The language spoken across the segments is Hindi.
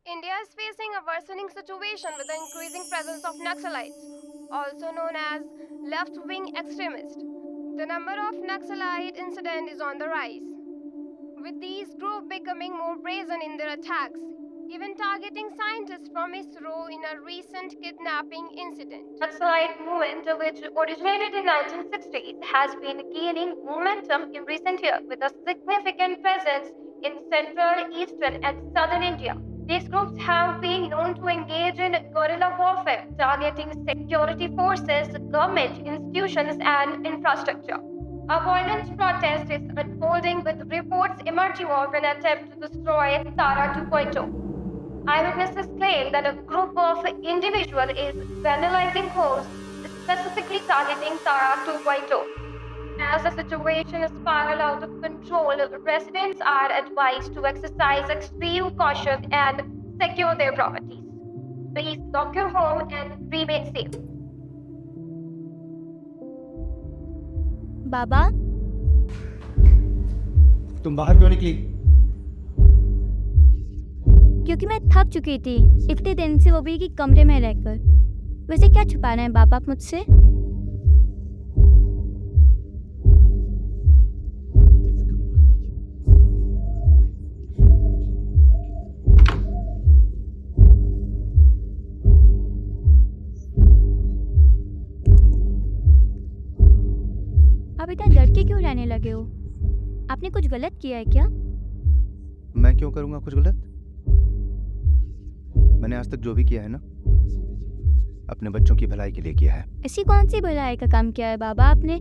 India is facing a worsening situation with the increasing presence of Naxalites, also known as left wing extremists. The number of Naxalite incidents is on the rise, with these groups becoming more brazen in their attacks, even targeting scientists from ISRO in a recent kidnapping incident. Naxalite movement, which originated in 1960s, has been gaining momentum in recent years with a significant presence in central, eastern, and southern India. These groups have been known to engage in guerrilla warfare, targeting security forces, government institutions, and infrastructure. A violent protest is unfolding with reports emerging of an attempt to destroy Tara 2.0. Eyewitnesses claim that a group of individuals is vandalizing homes, specifically targeting Tara 2.0. As the situation spirals out of control, residents are advised to exercise extreme caution and secure their properties. Please lock your home and remain safe. बाबा, तुम बाहर क्यों निकली? क्योंकि मैं थक चुकी थी इतने दिन से वो भी कि कमरे में रहकर। वैसे क्या छुपा रहे हैं बाबा आप मुझसे? आप इतना डर के क्यों रहने लगे हो? आपने कुछ गलत किया है क्या? मैं क्यों करूंगा कुछ गलत? मैंने आज तक जो भी किया है ना, अपने बच्चों की भलाई के लिए किया है। ऐसी कौन सी भलाई का काम किया है बाबा आपने,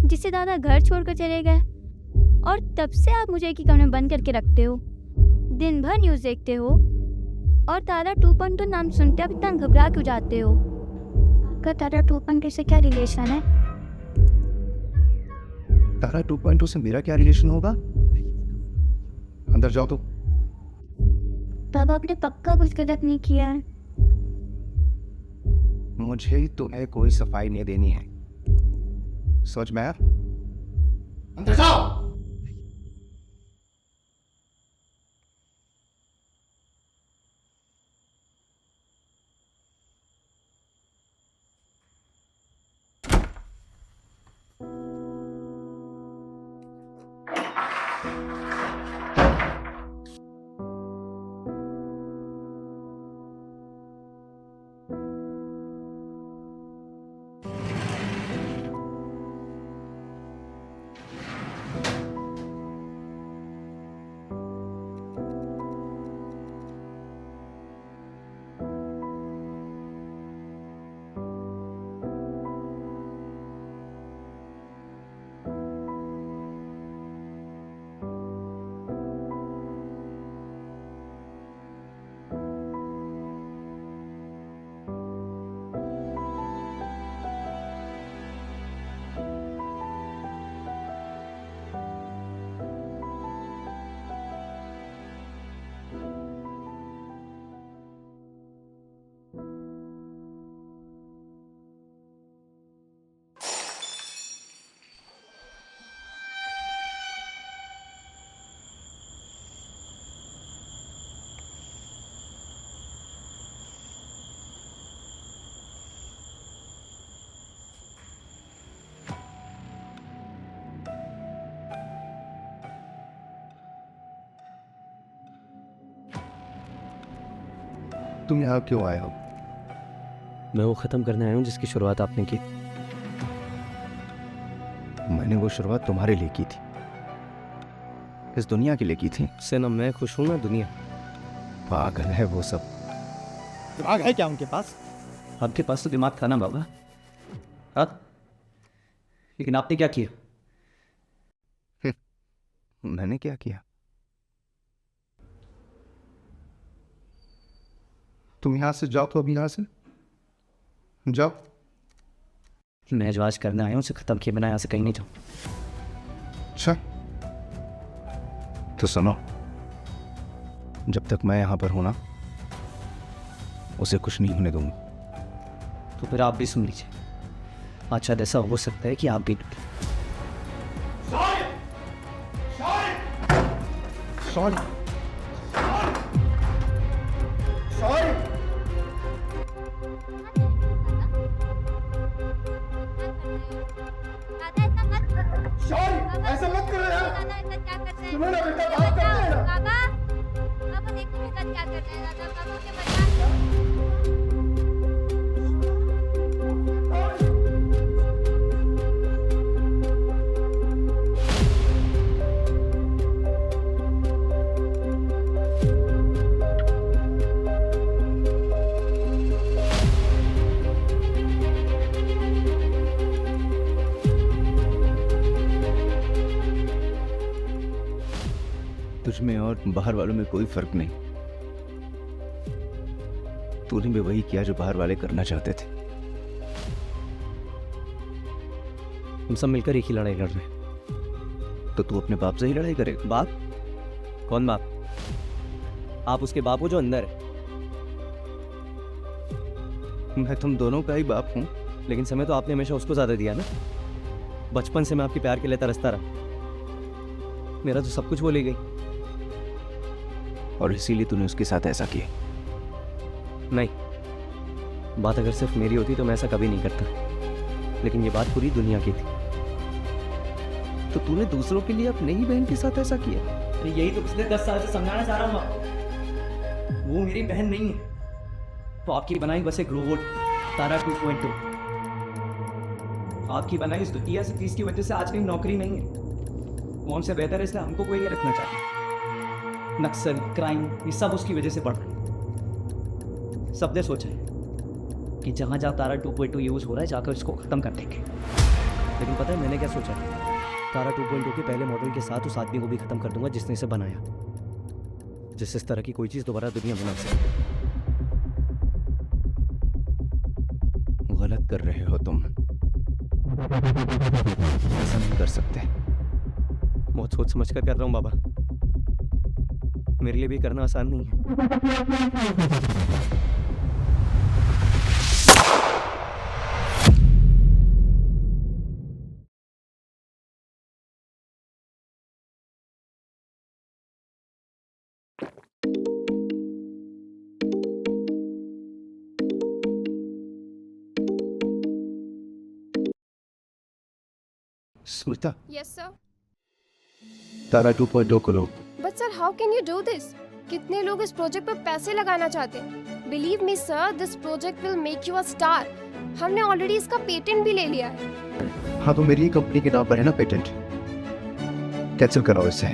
जिससे दादा घर छोड़कर चले गए? और तब से आप मुझे एक ही कमरे में बंद करके रखते हो, दिन भर न्यूज़ देखते हो, और तारा 2.2 नाम सुनते आप इतना घबरा क्यों जाते हो? आपका तारा 2.2 से क्या रिलेशन है? तारा 2.2 से मेरा क्या रिलेशन होगा? अंदर जाओ तो। बाबा आपने पक्का कुछ गलत नहीं किया है? मुझे तुम्हें कोई सफाई नहीं देनी है, समझ में आया? अंदर जाओ। तुम यहाँ क्यों आए हो? मैं वो ख़त्म करने आया हूँ जिसकी शुरुआत आपने की। मैंने वो शुरुआत तुम्हारे लिए की थी, इस दुनिया के लिए की थी। इससे ना मैं खुश हूँ ना दुनिया। पागल है वो सब। दिमाग है क्या उनके पास? आपके पास तो दिमाग था ना बाबा, हाँ? लेकिन आपने क्या किया? मैंने क्या किया? तुम यहाँ से जाओ तो अभी यहाँ से जाओ। मैं जो आज करने आया हूँ उसे ख़त्म किए बिना यहाँ से कहीं नहीं जाऊँ। अच्छा तो सुनो, जब तक मैं यहाँ पर हूँ ना, उसे कुछ नहीं होने दूंगा। तो फिर आप भी सुन लीजिए, अच्छा ऐसा हो सकता है कि आप भी सॉरी। तुझमें और बाहर वालों में कोई फर्क नहीं। तूने भी वही किया जो बाहर वाले करना चाहते थे। हम सब मिलकर एक ही लड़ाई लड़ रहे हैं। तो तू अपने बाप से ही लड़ाई करेगा? बाप? कौन बाप? आप उसके बाप हो जो अंदर है। मैं तुम दोनों का ही बाप हूँ। लेकिन समय तो आपने हमेशा उसको ज्यादा दिया ना। बचपन से मैं आपके प्यार के लिए तरसता रहा। मेरा तो सब कुछ वो ले गई। और इसीलिए तूने उसके साथ ऐसा किया? नहीं, बात अगर सिर्फ मेरी होती तो मैं ऐसा कभी नहीं करता। लेकिन ये बात पूरी दुनिया की थी। तो तूने दूसरों के लिए अपनी ही बहन के साथ ऐसा किया? यही तो पिछले 10 साल से समझाना चाह रहा हूँ आपको। वो मेरी बहन नहीं है। तो आपकी बनाई बस एक रोबोट तारा 2.2। आपकी बनाई इस दुनिया से 30 की वजह से आज कहीं नौकरी नहीं है। वो हमसे बेहतर है, इसलिए हमको कोई ये रखना चाहता है। नक्सल, क्राइम, ये सब उसकी वजह से बढ़ रहा है। सबने सोचा है कि जहाँ जहाँ तारा 2.2 यूज़ हो रहा है जाकर इसको ख़त्म कर देंगे। लेकिन पता है मैंने क्या सोचा है? तारा 2.2 के पहले मॉडल के साथ उस आदमी को भी ख़त्म कर दूंगा जिसने इसे बनाया, जिससे इस तरह की कोई चीज़ दोबारा दुनिया में ना सके। गलत कर रहे हो तुम। ऐसा नहीं कर सकते। बहुत सोच समझ कर रहा हूँ बाबा। मेरे लिए भी करना आसान नहीं है। Smita, Yes, sir. तारा 2.2 को लो। But sir, how can you do this? कितने लोग इस प्रोजेक्ट पर पैसे लगाना चाहते हैं? Believe me, sir, this project will make you a star. हमने ऑलरेडी इसका पेटेंट भी ले लिया है। हाँ, तो मेरी कंपनी के नाम पर है ना पेटेंट। कैंसिल कराओ इसे।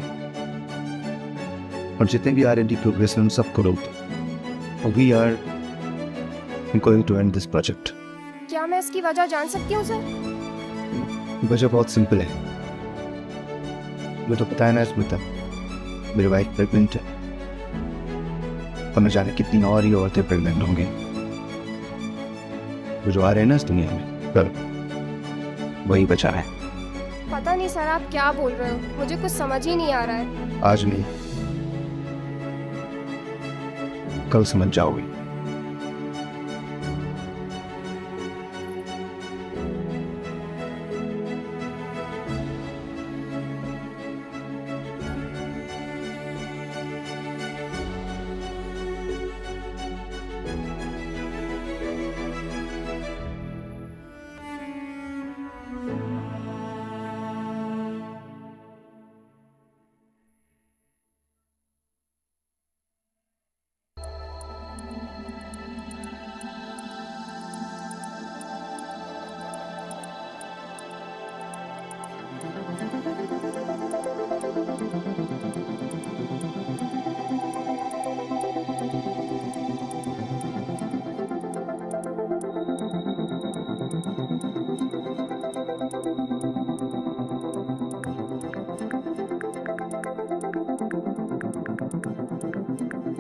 और जितने भी R&D प्रोग्रेस हैं उन सबको रोक दो। We are going to end this project. क्या मैं इसकी वजह जान सकती हूँ सर? वजह बहुत सिंपल है। मैं तो पता है ना स्मिता, मेरी वाइफ प्रेग्नेंट है और न जाने कितनी और ही औरतें प्रेग्नेंट होंगी। वो जो आ रहे हैं ना इस दुनिया में कल, वही बचा है। पता नहीं सर आप क्या बोल रहे हो, मुझे कुछ समझ ही नहीं आ रहा है। आज नहीं, कल समझ जाओगे।